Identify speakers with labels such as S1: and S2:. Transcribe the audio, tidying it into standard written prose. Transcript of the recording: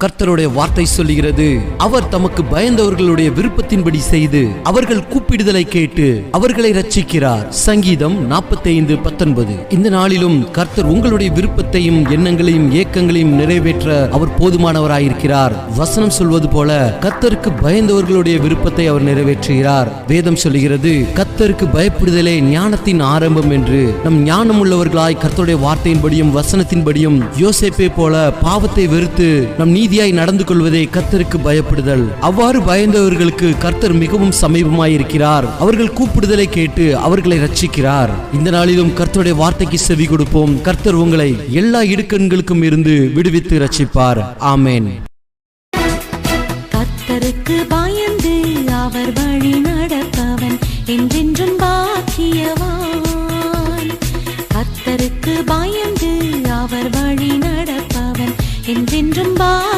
S1: கர்த்தருடைய வார்த்தை சொல்லுகிறது, அவர் தமக்கு பயந்தவர்களுடைய விருப்பத்தின்படி செய்து அவர்கள் கூப்பிடுதலை கேட்டு அவர்களை ரட்சிக்கிறார். சங்கீதம் 45:19. இந்த நாளிலும் கர்த்தர் உங்களுடைய விருப்பத்தையும் எண்ணங்களையும் ஏக்கங்களையும் நிறைவேற்ற அவர் போதுமானவராயிருக்கிறார். வசனம் சொல்வது போல கர்த்தருக்கு பயந்தவர்களுடைய விருப்பத்தை அவர் நிறைவேற்றுகிறார். வேதம் சொல்லுகிறது, கர்த்தருக்கு பயப்படுதலே ஞானத்தின் ஆரம்பம் என்று. நம் ஞானம் உள்ளவர்களாய் கர்த்தருடைய வார்த்தையின்படியும் வசனத்தின்படியும் யோசேப்பை போல பாவத்தை வெறுத்து நம் நீதியாய் நடந்து கொள்வதே கர்த்தருக்கு பயப்படுதல். அவ்வாறு பயந்தவர்களுக்கு கர்த்தர் மிகவும் சமீபமாயிருக்கிறார். அவர்கள் கூப்பிடுதலை கேட்டு அவர்களை ரட்சிக்கிறார். இந்த நாளிலும் கர்த்தருடைய வார்த்தைக்கு செவி கொடுப்போம். கர்த்தர் உங்களை எல்லா இடுக்கண்களுக்கும் இருந்து விடுவித்து ரட்சிப்பார். ஆமென்.
S2: கர்த்தருக்கு பயந்து அவர் வழி நடப்பவன் என்றென்றும் பாக்கியவான். கர்த்தருக்கு பயந்து அவர் வழி நடப்பவன் என்றென்றும்